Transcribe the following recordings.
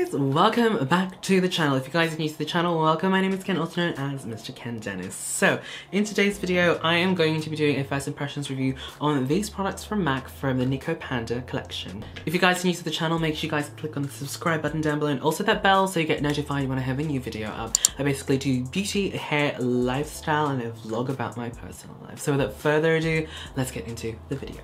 guys, welcome back to the channel. If you guys are new to the channel, welcome. My name is Ken, also known as MrKenDenis. So in today's video I am going to be doing a first impressions review on these products from MAC from the Nicopanda collection. If you guys are new to the channel, make sure you guys click on the subscribe button down below and also that bell so you get notified when I have a new video up. I basically do beauty, hair, lifestyle and a vlog about my personal life. So without further ado, let's get into the video.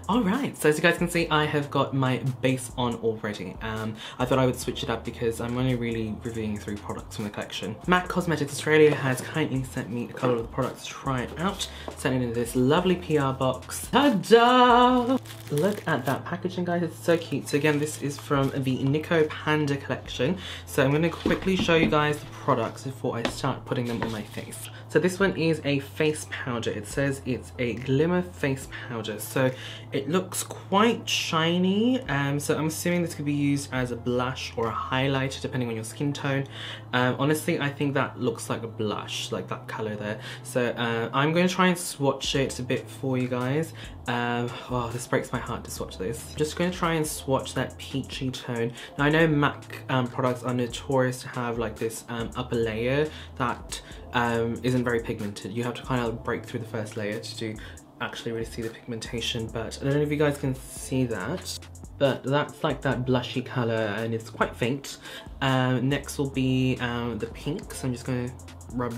Alright, so as you guys can see, I have got my base on already. I thought I would switch it up because I'm only really reviewing 3 products from the collection. MAC Cosmetics Australia has kindly sent me a couple of the products to try it out. Sent it in this lovely PR box. Ta-da! Look at that packaging, guys, it's so cute. So again, this is from the Nicopanda collection. So I'm going to quickly show you guys the products before I start putting them on my face. So this one is a face powder. It says it's a Glimmer face powder. So it looks quite shiny, so I'm assuming this could be used as a blush or a highlighter depending on your skin tone. Honestly, I think that looks like a blush, like that colour there. So I'm going to try and swatch it a bit for you guys. Oh, this breaks my heart to swatch this. I'm just going to try and swatch that peachy tone. Now I know MAC products are notorious to have like this upper layer that isn't very pigmented. You have to kind of break through the first layer to actually really see the pigmentation, but I don't know if you guys can see that, but that's like that blushy colour and it's quite faint. Next will be the pink, so I'm just going to rub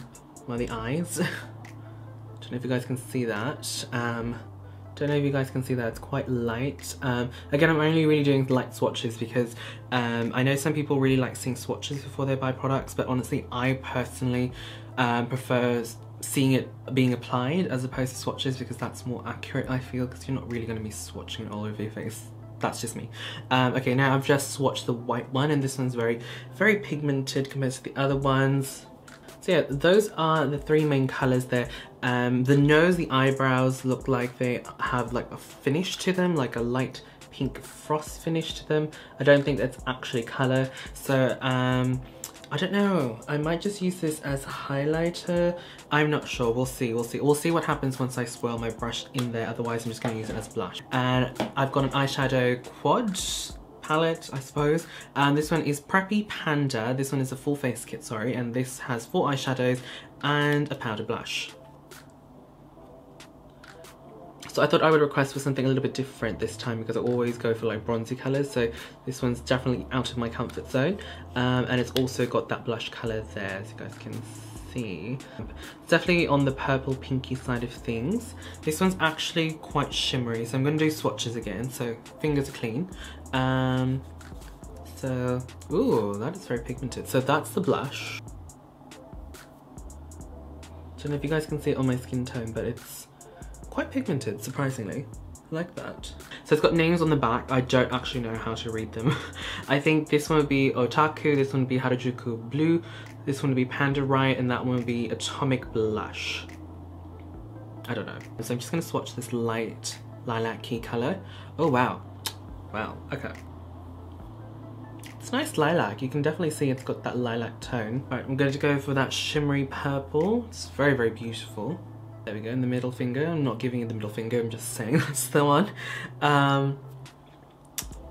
on the eyes. Don't know if you guys can see that. Don't know if you guys can see that, it's quite light. Again, I'm only really doing light swatches because I know some people really like seeing swatches before they buy products, but honestly I personally prefer seeing it being applied as opposed to swatches because that's more accurate, I feel, because you're not really going to be swatching it all over your face. That's just me. Okay, now I've just swatched the white one and this one's very pigmented compared to the other ones. So yeah, those are the 3 main colours there. The nose, the eyebrows look like they have like a finish to them, like a light pink frost finish to them. I don't think that's actually colour, so I don't know, I might just use this as a highlighter. I'm not sure, we'll see what happens once I swirl my brush in there, otherwise I'm just going to use it as blush. And I've got an eyeshadow quad palette, I suppose. This one is Preppy Panda, this one is a full face kit, sorry, and this has 4 eyeshadows and a powder blush. So I thought I would request for something a little bit different this time because I always go for like bronzy colours, so this one's definitely out of my comfort zone. And it's also got that blush colour there, as you guys can see. It's definitely on the purple pinky side of things. This one's actually quite shimmery, so I'm going to do swatches again, so fingers are clean. So, ooh, that is very pigmented. So that's the blush. Don't know if you guys can see it on my skin tone, but it's quite pigmented, surprisingly. I like that. So it's got names on the back. I don't actually know how to read them. I think this one would be Otaku, this one would be Harajuku Blue, this one would be Panda Right, and that one would be Atomic Blush. I don't know. So I'm just going to swatch this light lilac-y colour. Oh wow. Wow, okay. It's nice lilac. You can definitely see it's got that lilac tone. Alright, I'm going to go for that shimmery purple. It's very beautiful. There we go, in the middle finger. I'm not giving it the middle finger, I'm just saying that's the one. Oh,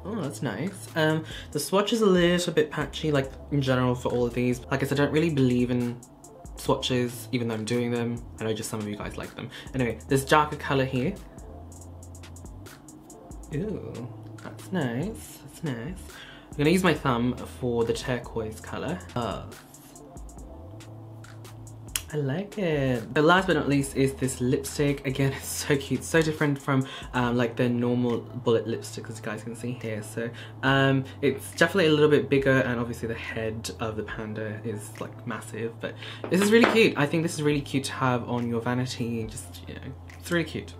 that's nice. The swatch is a little bit patchy, like in general for all of these. Like I said, I don't really believe in swatches, even though I'm doing them. I know just some of you guys like them. Anyway, there's darker colour here. Ooh, that's nice, that's nice. I'm gonna use my thumb for the turquoise colour. I like it. The last but not least is this lipstick. Again, it's so cute, so different from like the normal bullet lipstick, as you guys can see here. So it's definitely a little bit bigger, and obviously the head of the panda is like massive, but this is really cute. I think this is really cute to have on your vanity, just, you know, it's really cute.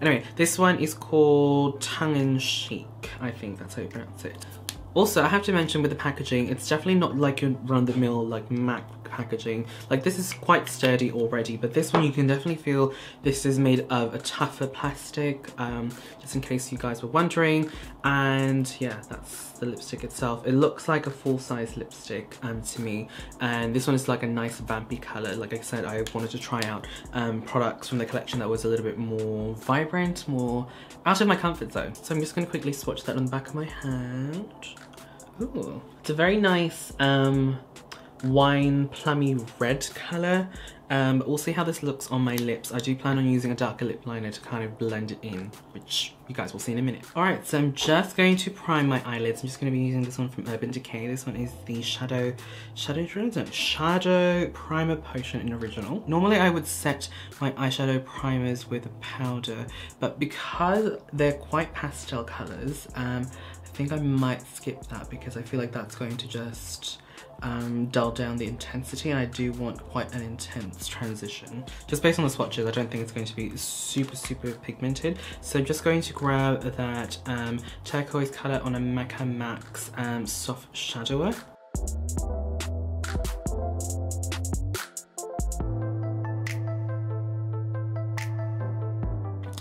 Anyway, this one is called Toung N Chic. I think that's how you pronounce it. Also, I have to mention with the packaging, it's definitely not like your run-of-the-mill like MAC packaging. Like this is quite sturdy already, but this one you can definitely feel this is made of a tougher plastic, just in case you guys were wondering. And yeah, that's the lipstick itself. It looks like a full-size lipstick to me, and this one is like a nice vampy colour. Like I said, I wanted to try out products from the collection that was a little bit more vibrant, more out of my comfort zone. So I'm just going to quickly swatch that on the back of my hand. Ooh, it's a very nice wine plummy red colour. But we'll see how this looks on my lips. I do plan on using a darker lip liner to kind of blend it in, which you guys will see in a minute. Alright, so I'm just going to prime my eyelids. I'm just going to be using this one from Urban Decay. This one is the Shadow Primer Potion in Original. Normally I would set my eyeshadow primers with a powder, but because they're quite pastel colours, I think I might skip that because I feel like that's going to just dull down the intensity, and I do want quite an intense transition. Just based on the swatches, I don't think it's going to be super pigmented. So I'm just going to grab that turquoise colour on a Mecca Max soft shadower.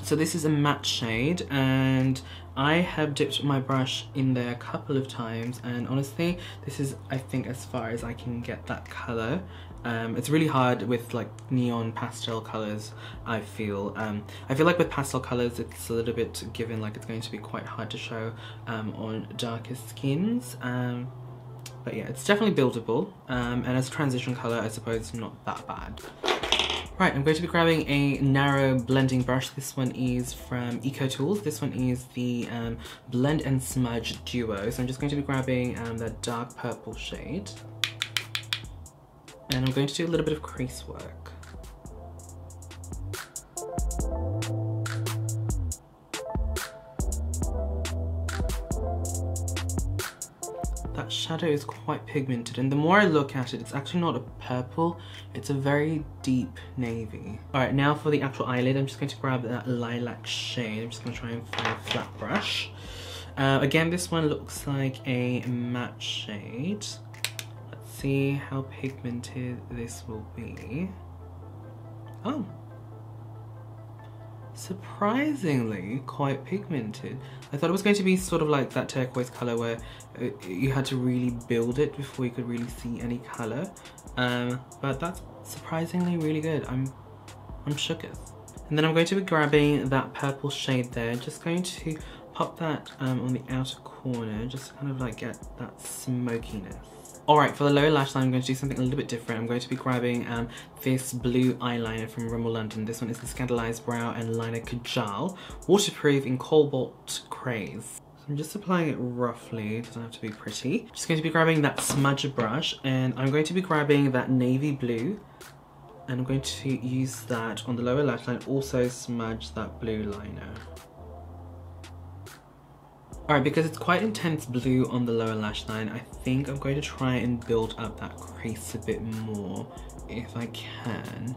So this is a matte shade, and I have dipped my brush in there a couple of times, and honestly this is, I think, as far as I can get that colour. It's really hard with like neon pastel colours, I feel. I feel like with pastel colours it's a little bit given, like it's going to be quite hard to show on darker skins. But yeah, it's definitely buildable, and as a transition colour I suppose not that bad. Right, I'm going to be grabbing a narrow blending brush. This one is from ecotools. This one is the Blend and Smudge Duo. So I'm just going to be grabbing that dark purple shade. And I'm going to do a little bit of crease work. That shadow is quite pigmented, and the more I look at it, it's actually not a purple, it's a very deep navy. Alright, now for the actual eyelid, I'm just going to grab that lilac shade. I'm just going to try and find a flat brush. Again, this one looks like a matte shade. Let's see how pigmented this will be. Oh! Surprisingly quite pigmented. I thought it was going to be sort of like that turquoise colour where you had to really build it before you could really see any colour, but that's surprisingly really good. I'm shooketh. And then I'm going to be grabbing that purple shade there, just going to pop that on the outer corner, just to kind of like get that smokiness. Alright, for the lower lash line, I'm going to do something a little bit different. I'm going to be grabbing this blue eyeliner from Rimmel London. This one is the Scandalized Brow and Liner Kajal, waterproof in Cobalt Craze. So I'm just applying it roughly, it doesn't have to be pretty. Just going to be grabbing that smudger brush, and I'm going to be grabbing that navy blue, and I'm going to use that on the lower lash line, also smudge that blue liner. Alright, because it's quite intense blue on the lower lash line, I think I'm going to try and build up that crease a bit more if I can,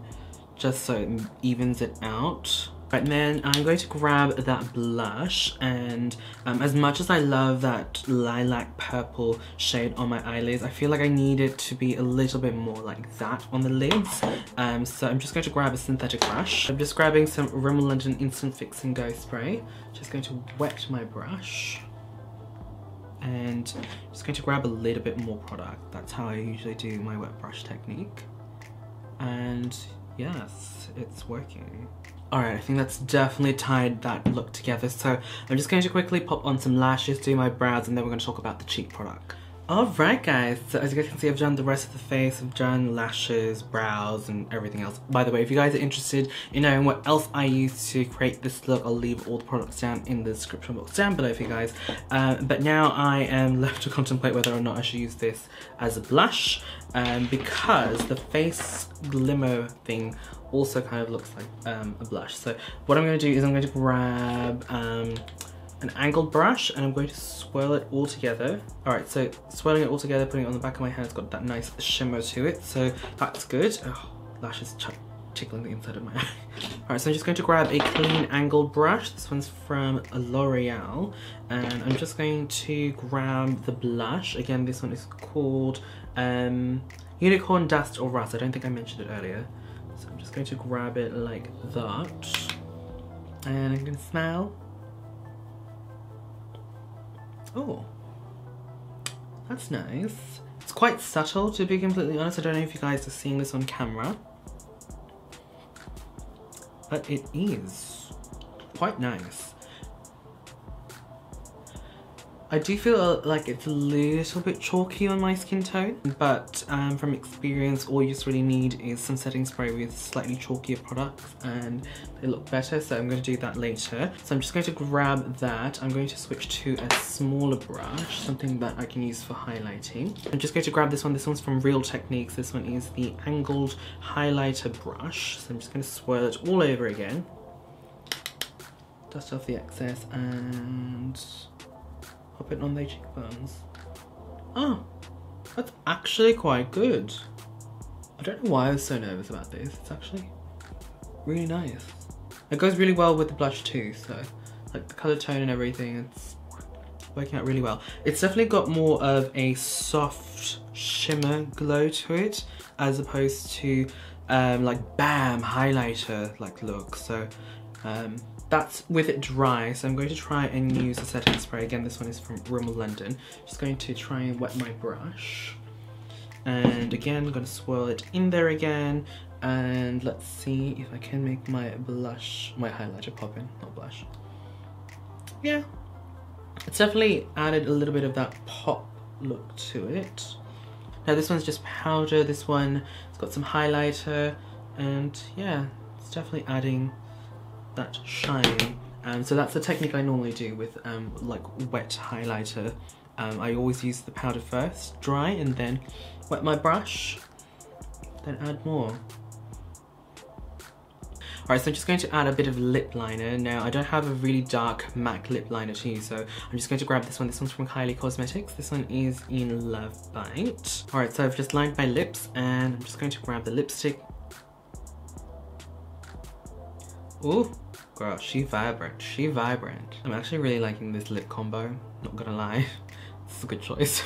just so it evens it out. Right, and then I'm going to grab that blush, and as much as I love that lilac purple shade on my eyelids, I feel like I need it to be a little bit more like that on the lids. So I'm just going to grab a synthetic brush. I'm just grabbing some Rimmel London Instant Fix and Go spray. Just going to wet my brush, and just going to grab a little bit more product. That's how I usually do my wet brush technique. And yes, it's working. Alright, I think that's definitely tied that look together. So I'm just going to quickly pop on some lashes, do my brows, and then we're going to talk about the cheek product. Alright guys, so as you guys can see, I've done the rest of the face. I've done lashes, brows, and everything else. By the way, if you guys are interested in knowing what else I use to create this look, I'll leave all the products down in the description box down below for you guys. But now I am left to contemplate whether or not I should use this as a blush, because the face glimmer thing also kind of looks like a blush. So what I'm going to do is I'm going to grab an angled brush, and I'm going to swirl it all together. Alright, so swirling it all together, putting it on the back of my hand, it's got that nice shimmer to it, so that's good. Oh, lashes tickling the inside of my eye. Alright, so I'm just going to grab a clean angled brush. This one's from L'Oreal, and I'm just going to grab the blush. Again, this one is called Unicorn Dust or Rust. I don't think I mentioned it earlier. So I'm just going to grab it like that, and I'm going to smell. Oh, that's nice. It's quite subtle, to be completely honest. I don't know if you guys are seeing this on camera, but it is quite nice. I do feel like it's a little bit chalky on my skin tone, but from experience, all you just really need is some setting spray with slightly chalkier products and they look better, so I'm going to do that later. So I'm just going to grab that. I'm going to switch to a smaller brush, something that I can use for highlighting. I'm just going to grab this one. This one's from Real Techniques. This one is the angled highlighter brush. So I'm just going to swirl it all over again. Dust off the excess and pop it on their cheekbones. Oh, that's actually quite good. I don't know why I was so nervous about this. It's actually really nice. It goes really well with the blush too, so like the color tone and everything, it's working out really well. It's definitely got more of a soft shimmer glow to it as opposed to like bam highlighter like look. So that's with it dry, so I'm going to try and use a setting spray. Again, this one is from Rimmel London. Just going to try and wet my brush. And again, I'm going to swirl it in there again. And let's see if I can make my blush, my highlighter pop in, not blush. Yeah, it's definitely added a little bit of that pop look to it. Now this one's just powder. This one, it's got some highlighter. And yeah, it's definitely adding that shine. So that's the technique I normally do with like wet highlighter. I always use the powder first, dry, and then wet my brush, then add more. Alright, so I'm just going to add a bit of lip liner. Now, I don't have a really dark MAC lip liner to use, so I'm just going to grab this one. This one's from Kylie Cosmetics. This one is in Love Bite. Alright, so I've just lined my lips, and I'm just going to grab the lipstick. Ooh, girl, she vibrant, she vibrant. I'm actually really liking this lip combo, not gonna lie. This is a good choice.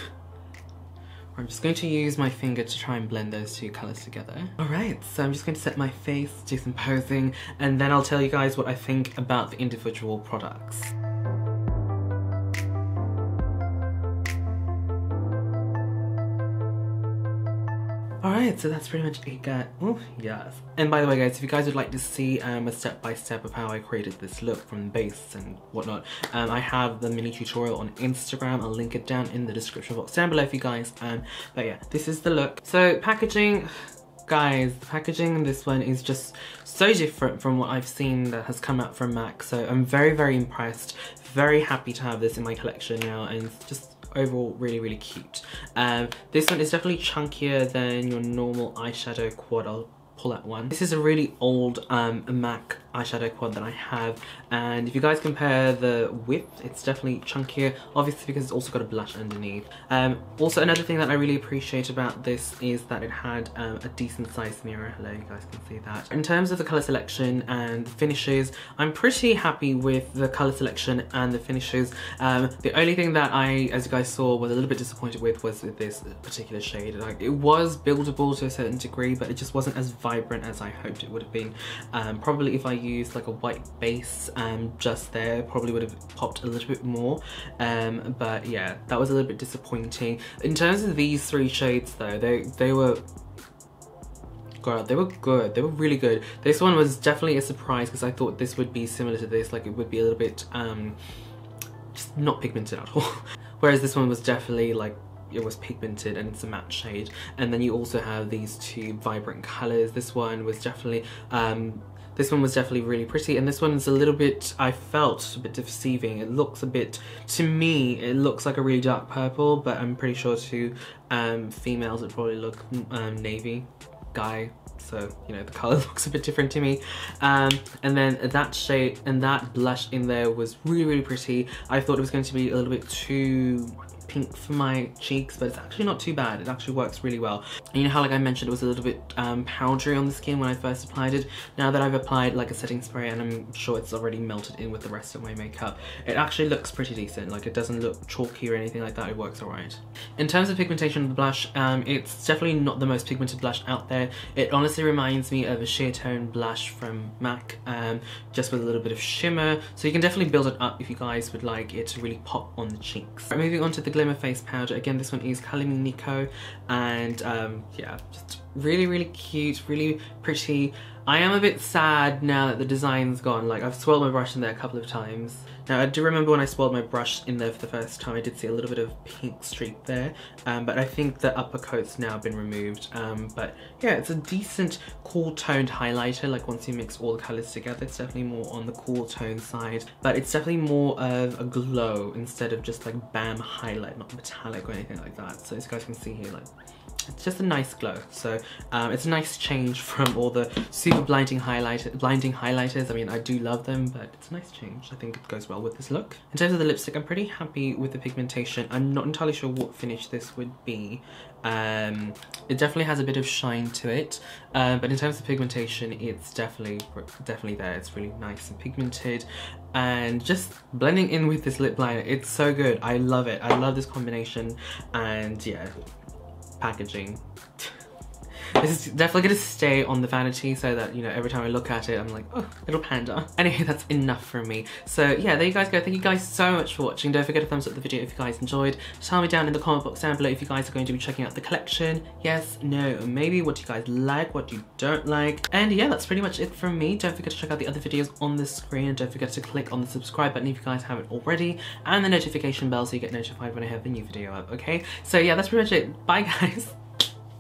I'm just going to use my finger to try and blend those two colours together. Alright, so I'm just going to set my face, do some posing, and then I'll tell you guys what I think about the individual products. Alright, so that's pretty much it, guys. Oh, yes. And by the way, guys, if you guys would like to see a step-by-step of how I created this look from the base and whatnot, I have the mini tutorial on Instagram. I'll link it down in the description box down below for you guys. But yeah, this is the look. So packaging, guys, the packaging in this one is just so different from what I've seen that has come out from MAC. So I'm very, very impressed. Very happy to have this in my collection now, and it's just overall really cute. This one is definitely chunkier than your normal eyeshadow quad. I'll pull out one. This is a really old MAC eyeshadow quad that I have, and if you guys compare the width, it's definitely chunkier, obviously because it's also got a blush underneath. Also, another thing that I really appreciate about this is that it had a decent sized mirror. Hello, you guys can see that. In terms of the colour selection and the finishes, I'm pretty happy with the colour selection and the finishes. The only thing that I, as you guys saw, was a little bit disappointed with was with this particular shade. Like, it was buildable to a certain degree, but it just wasn't as vibrant as I hoped it would have been. Probably if I used like a white base just there, probably would have popped a little bit more. But yeah, that was a little bit disappointing. In terms of these three shades though, they were, girl, they were good. They were really good. This one was definitely a surprise because I thought this would be similar to this, like it would be a little bit just not pigmented at all. Whereas this one was definitely like, it was pigmented and it's a matte shade. And then you also have these two vibrant colors. This one was definitely really pretty, and this one's a little bit, I felt a bit deceiving. It looks a bit, to me, it looks like a really dark purple, but I'm pretty sure to females it probably look navy guy. So, you know, the color looks a bit different to me. And then that shade and that blush in there was really pretty. I thought it was going to be a little bit too pink for my cheeks, but it's actually not too bad. It actually works really well. And you know how, like I mentioned, it was a little bit powdery on the skin when I first applied it. Now that I've applied like a setting spray and I'm sure it's already melted in with the rest of my makeup, it actually looks pretty decent. Like, it doesn't look chalky or anything like that. It works alright. In terms of pigmentation of the blush, it's definitely not the most pigmented blush out there. It honestly reminds me of a sheer tone blush from MAC, just with a little bit of shimmer. So you can definitely build it up if you guys would like it to really pop on the cheeks. Right, moving on to the Glimmer face powder. Again, this one is Kylie Nico, and yeah, just really cute, really pretty. I am a bit sad now that the design's gone. Like, I've swirled my brush in there a couple of times. Now, I do remember when I swirled my brush in there for the first time, I did see a little bit of pink streak there, but I think the upper coat's now been removed. But yeah, it's a decent cool toned highlighter. Like, once you mix all the colours together, it's definitely more on the cool tone side, but it's definitely more of a glow instead of just like bam highlight, not metallic or anything like that. So as you guys can see here, like, it's just a nice glow. So it's a nice change from all the super blinding highlighters. I mean, I do love them, but it's a nice change. I think it goes well with this look. In terms of the lipstick, I'm pretty happy with the pigmentation. I'm not entirely sure what finish this would be. It definitely has a bit of shine to it, but in terms of pigmentation, it's definitely there. It's really nice and pigmented, and just blending in with this lip liner, it's so good. I love it. I love this combination, and yeah, packaging. This is definitely going to stay on the vanity so that, you know, every time I look at it, I'm like, oh, little panda. Anyway, that's enough from me. So yeah, there you guys go. Thank you guys so much for watching. Don't forget to thumbs up the video if you guys enjoyed. Tell me down in the comment box down below if you guys are going to be checking out the collection. Yes, no, maybe. What do you guys like? What you don't like? And yeah, that's pretty much it from me. Don't forget to check out the other videos on the screen. And don't forget to click on the subscribe button if you guys haven't already. And the notification bell so you get notified when I have a new video up, okay? So yeah, that's pretty much it. Bye, guys.